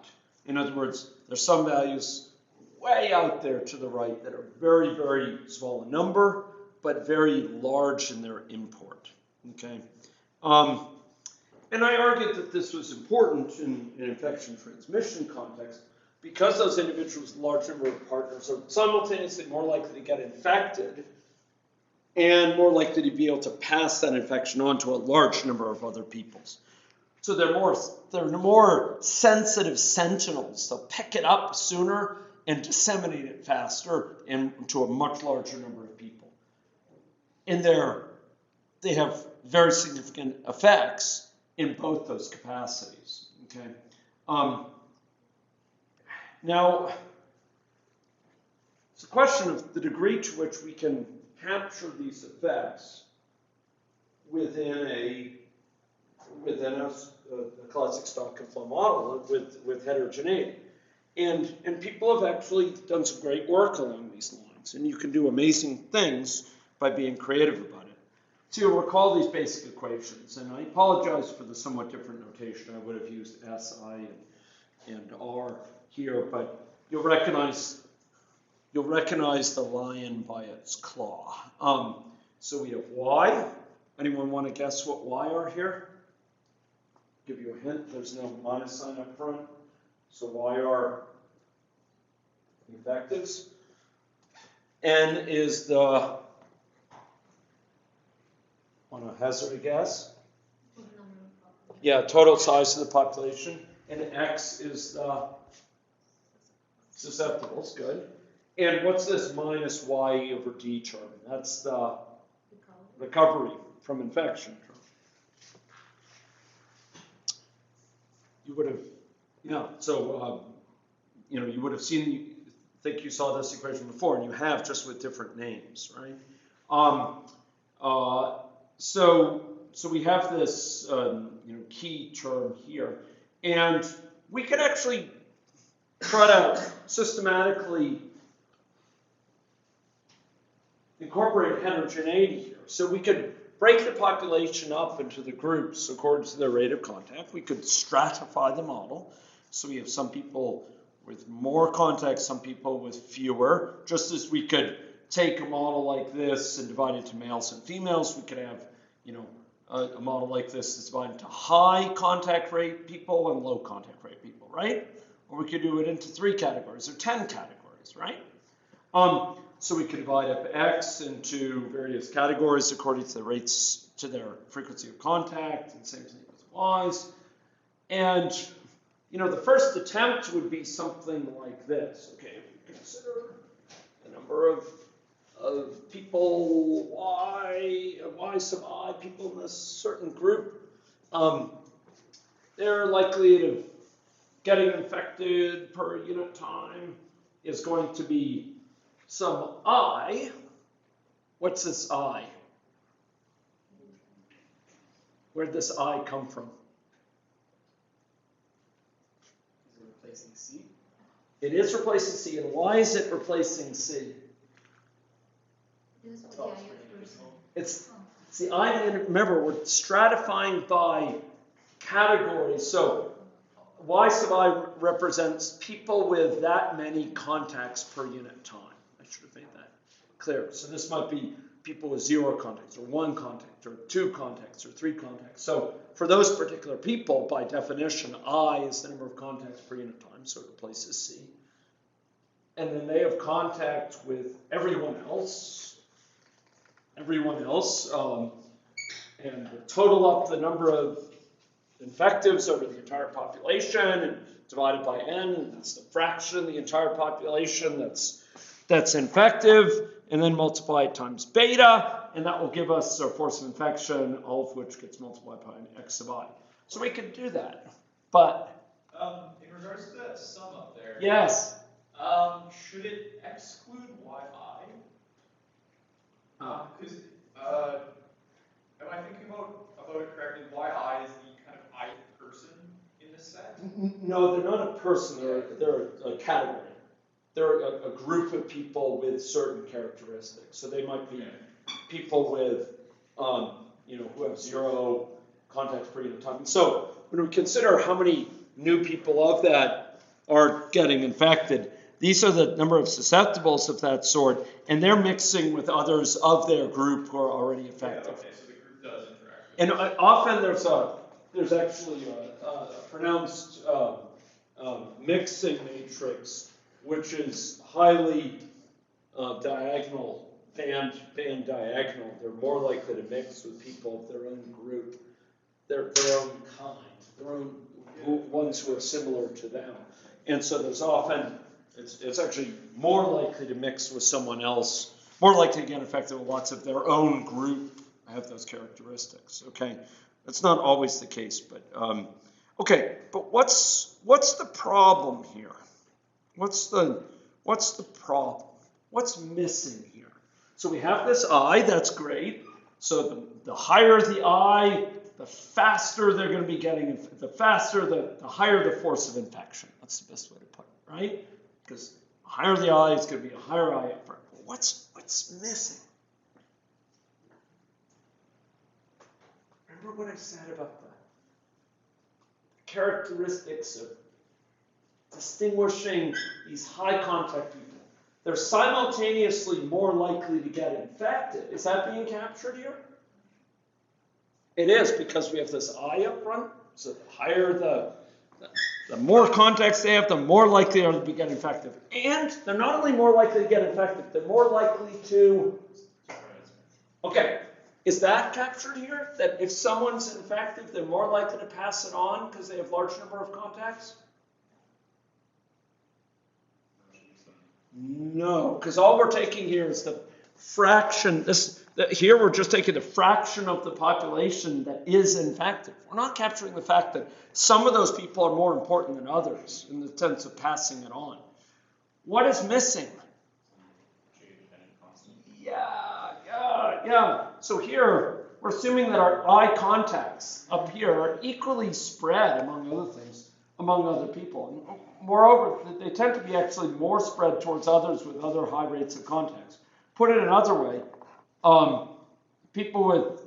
In other words, there's some values way out there to the right that are very, very small in number, but very large in their import. Okay, and I argued that this was important in infection transmission context because those individuals with a large number of partners are simultaneously more likely to get infected and more likely to be able to pass that infection on to a large number of other peoples. So they're more sensitive sentinels. They'll pick it up sooner and disseminate it faster and to a much larger number of people. And they have very significant effects in both those capacities. Okay. Now, it's a question of the degree to which we can capture these effects within a classic stock and flow model with heterogeneity. And people have actually done some great work along these lines, and you can do amazing things by being creative about it. So you'll recall these basic equations, and I apologize for the somewhat different notation. I would have used SI and R here, but you'll recognize the lion by its claw. So we have Y. Anyone want to guess what Y are here? Give you a hint. There's no minus sign up front. So Y are infectives. N is the, want to hazard a guess? Yeah, total size of the population. And X is the susceptibles, good. And what's this minus Y over D term? That's the recovery from infection term. You would have, yeah, so, you would have think you saw this equation before, and you have just with different names, right? So we have this, key term here, and we could actually try to systematically incorporate heterogeneity here. So we could break the population up into the groups according to their rate of contact. We could stratify the model. So we have some people with more contacts, some people with fewer. Just as we could take a model like this and divide it into males and females, we could have, a model like this that's divided into high contact rate people and low contact rate people, right? Or we could do it into 3 categories or 10 categories, right? So we could divide up X into various categories according to the rates, to their frequency of contact, and same thing with Y's. And, the first attempt would be something like this. Okay, if you consider the number of people, Y sub I, people in this certain group, their likelihood of getting infected per unit time is going to be some I. What's this I? Where'd this I come from? Is it replacing C? It is replacing C, and why is it replacing C? It's the I, remember, we're stratifying by categories. So Y sub I represents people with that many contacts per unit time. I should have made that clear. So this might be people with 0 contacts, or 1 contact, or 2 contacts, or 3 contacts. So for those particular people, by definition, I is the number of contacts per unit time, so it replaces C. And then they have contact with everyone else, and total up the number of infectives over the entire population, and divided by n, and that's the fraction of the entire population that's infective, and then multiply it times beta, and that will give us our force of infection, all of which gets multiplied by an x sub I. So we can do that, but... in regards to that sum up there. Yes. Should it exclude yi? Because, am I thinking about it correctly? Yi is the kind of ith person in this set? No, they're not a person, they're a category. They're a group of people with certain characteristics. So they might be people with, who have 0 contacts per unit time. And so when we consider how many new people of that are getting infected, these are the number of susceptibles of that sort, and they're mixing with others of their group who are already affected. Okay, so the group does interact. And often there's actually a pronounced mixing matrix, which is highly diagonal, band diagonal. They're more likely to mix with people of their own group, their own kind, their own ones who are similar to them. And so there's often, it's actually more likely to mix with someone else, more likely to get infected with lots of their own group have those characteristics. Okay, that's not always the case, but okay. But what's the problem here? What's the problem? What's missing here? So we have this I, that's great. So the higher the I, the faster they're going to be getting, the higher the force of infection. That's the best way to put it, right? Because the higher the I, it's going to be a higher I effort. What's missing? Remember what I said about the characteristics of distinguishing these high contact people? They're simultaneously more likely to get infected. Is that being captured here? It is, because we have this I up front. So the higher the more contacts they have, the more likely they are to be getting infected. And they're not only more likely to get infected, they're more likely to... Okay, is that captured here? That if someone's infected, they're more likely to pass it on because they have a large number of contacts? No, because all we're taking here is the fraction. Here we're just taking the fraction of the population that is infected. We're not capturing the fact that some of those people are more important than others in the sense of passing it on. What is missing? Yeah. So here, we're assuming that our eye contacts up here are equally spread, among other things, among other people. And moreover, they tend to be actually more spread towards others with other high rates of contacts. Put it another way, people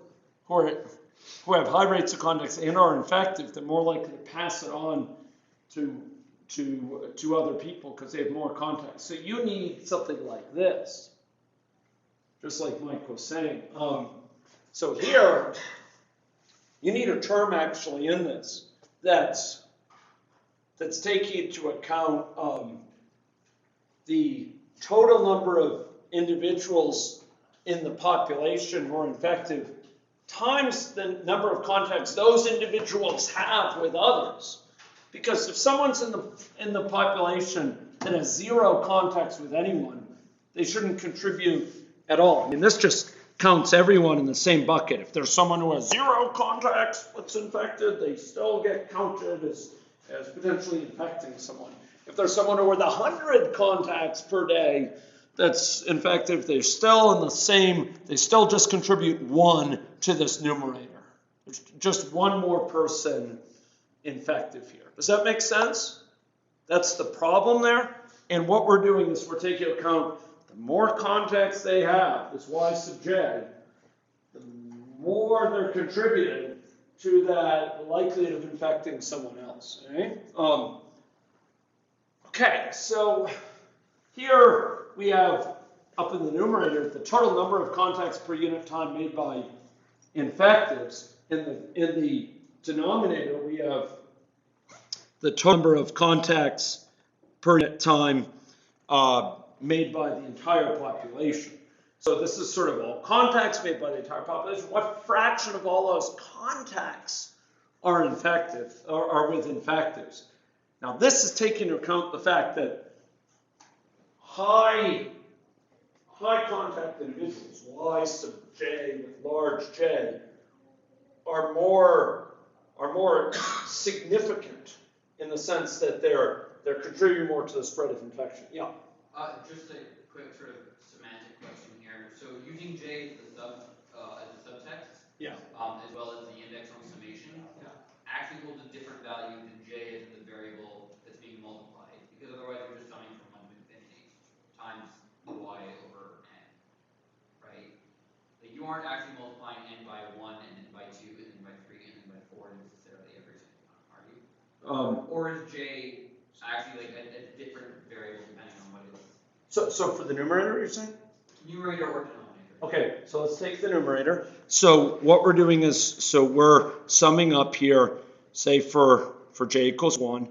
who have high rates of contacts and are infective, they're more likely to pass it on to other people because they have more contacts. So you need something like this, just like Mike was saying. So here, you need a term actually in this that's taking into account the total number of individuals in the population who are infective times the number of contacts those individuals have with others. Because if someone's in the population that has 0 contacts with anyone, they shouldn't contribute at all. I mean, this just counts everyone in the same bucket. If there's someone who has 0 contacts that's infected, they still get counted as potentially infecting someone. If there's someone who with 100 contacts per day that's infective, they're still in the same, they still just contribute 1 to this numerator. There's just 1 more person infective here. Does that make sense? That's the problem there. And what we're doing is we're taking into account the more contacts they have, this Y sub j, the more they're contributing to that likelihood of infecting someone else. Okay? Okay, so here we have up in the numerator, the total number of contacts per unit time made by infectives. In the denominator, we have the total number of contacts per unit time made by the entire population. So this is sort of all contacts made by the entire population. What fraction of all those contacts are infective, or are with infectives? Now this is taking into account the fact that high contact individuals, Y sub j with large J, are more significant in the sense that they're contributing more to the spread of infection. Yeah. Just a quick sort of semantic question here. So using J as a subtext, Yeah. As well as the index on summation, actually holds a different value than J as the variable that's being multiplied, because otherwise we're just summing from 1 to infinity times the Y over n, right? Like you aren't actually multiplying n by 1 and then by 2 and then by 3 and then by 4 necessarily every single time, are you? Or is J actually like a different variable depending on what it is? So for the numerator, you're saying? Numerator or denominator. Okay, so let's take the numerator. So what we're doing is, so we're summing up here, say for j equals 1,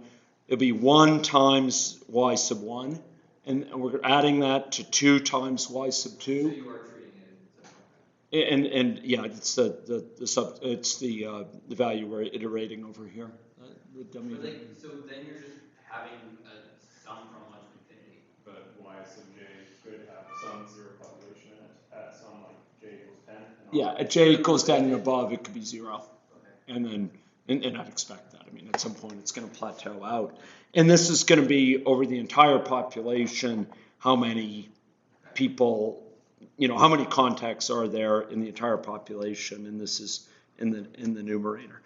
it'll be 1 times y sub 1, and we're adding that to 2 times y sub 2. So you are treating it as And yeah, it's the value we're iterating over here. so then you're just having a sum from 1 to infinity. But y sub j could have some zero population in it at some like j equals 10. Yeah, at j equals 10 and above, it could be 0. Okay. And then, and I'd expect that. I mean, at some point, it's going to plateau out. And this is going to be over the entire population, how many people, how many contacts are there in the entire population, and this is in the numerator.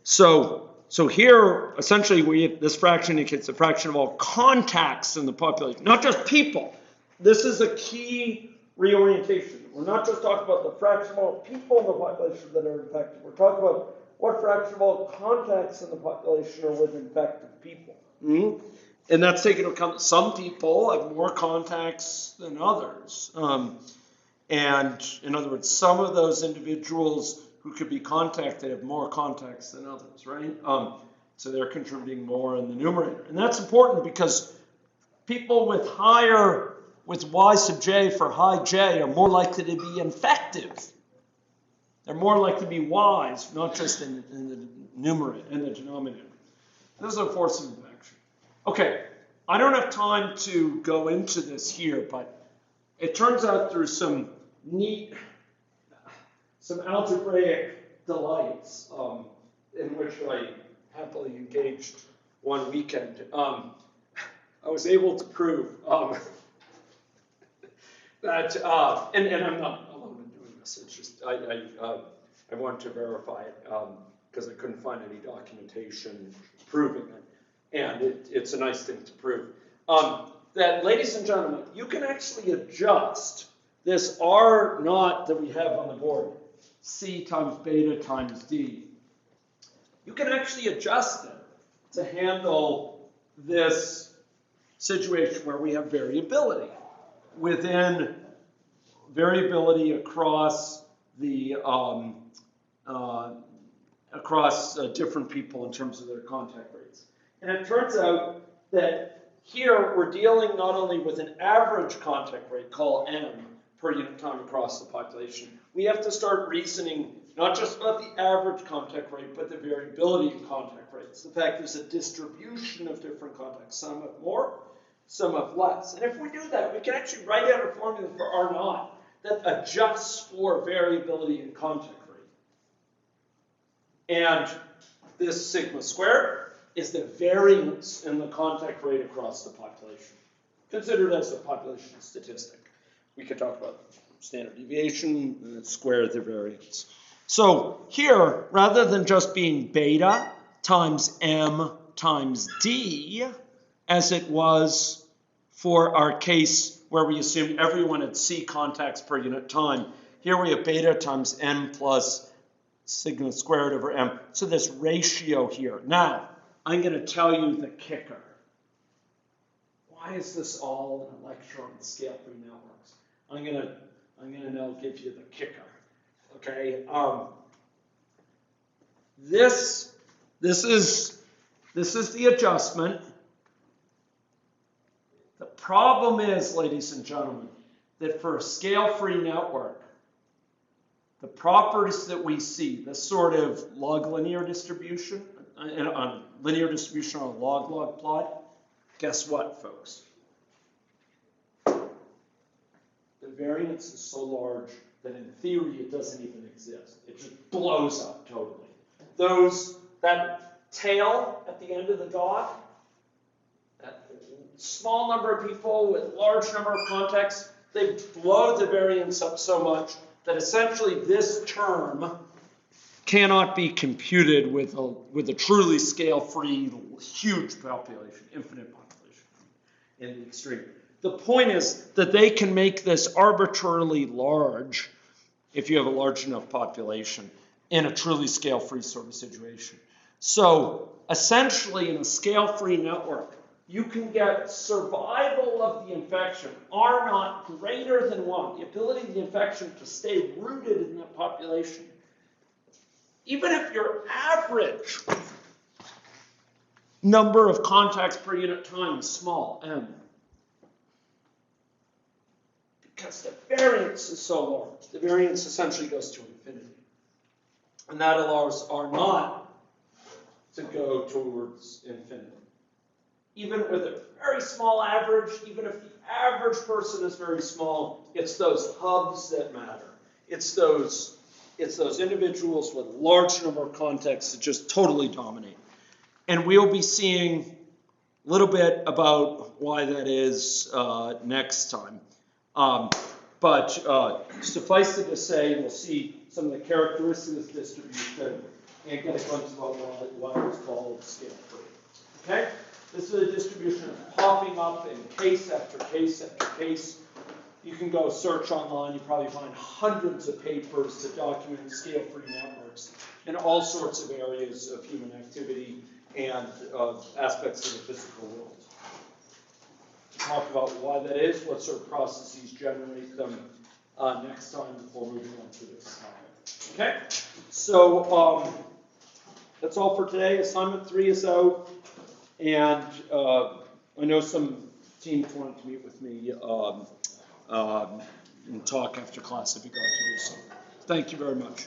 So here, essentially, this fraction indicates the fraction of all contacts in the population, not just people. This is a key reorientation. We're not just talking about the fraction of all people in the population that are infected. We're talking about what fraction of all contacts in the population are with infected people. Mm-hmm. And that's taking into account that some people have more contacts than others. And in other words, some of those individuals who could be contacted have more contacts than others, right? So they're contributing more in the numerator. And that's important because people with y sub j for high j are more likely to be infective. They're more likely to be Y's, not just in the numerator, in the denominator. This is a force of infection. Okay, I don't have time to go into this here, but it turns out through some algebraic delights in which I happily engaged one weekend. I was able to prove that, and I'm not alone in doing this. It's just I wanted to verify it because I couldn't find any documentation proving it, and it's a nice thing to prove. That, ladies and gentlemen, you can actually adjust this R naught that we have on the board, C times beta times D. You can actually adjust it to handle this situation where we have variability across the different people in terms of their contact rates. And it turns out that here we're dealing not only with an average contact rate, called M, per unit time across the population. We have to start reasoning not just about the average contact rate, but the variability in contact rates. The fact there's a distribution of different contacts. Some have more, some have less. And if we do that, we can actually write out a formula for R naught that adjusts for variability in contact rate. And this sigma squared is the variance in the contact rate across the population, considered as a population statistic. We could talk about standard deviation and square the variance. So here, rather than just being beta times M times D, as it was for our case where we assumed everyone had C contacts per unit time, here we have beta times M plus sigma squared over M. So this ratio here. Now, I'm going to tell you the kicker. Why is this all in a lecture on scale-free networks? I'm gonna now give you the kicker. Okay. This is the adjustment. The problem is, ladies and gentlemen, that for a scale-free network, the properties that we see, this sort of log linear distribution, linear distribution on a log plot, guess what, folks? The variance is so large that in theory it doesn't even exist. It just blows up totally. That tail at the end of the dot, that small number of people with large number of contexts, they blow the variance up so much that essentially this term cannot be computed with a truly scale-free, huge population, infinite population in the extreme. The point is that they can make this arbitrarily large if you have a large enough population in a truly scale-free sort of situation. So essentially in a scale-free network, you can get survival of the infection, R naught greater than 1, the ability of the infection to stay rooted in that population. Even if your average number of contacts per unit time is small, m, because the variance is so large, the variance essentially goes to infinity. And that allows R naught to go towards infinity. Even with a very small average, even if the average person is very small, it's those hubs that matter. It's those individuals with a large number of contexts that just totally dominate. And we'll be seeing a little bit about why that is next time. But suffice it to say, we'll see some of the characteristics of this distribution and get a glimpse about why it's called scale-free. Okay? This is a distribution that's popping up in case after case after case. You can go search online. You probably find hundreds of papers that document scale-free networks in all sorts of areas of human activity and aspects of the physical world. Talk about why that is, what sort of processes generate them next time before moving on to this topic. Okay? So that's all for today. Assignment 3 is out. And I know some teams wanted to meet with me and talk after class if you got to do so. Thank you very much.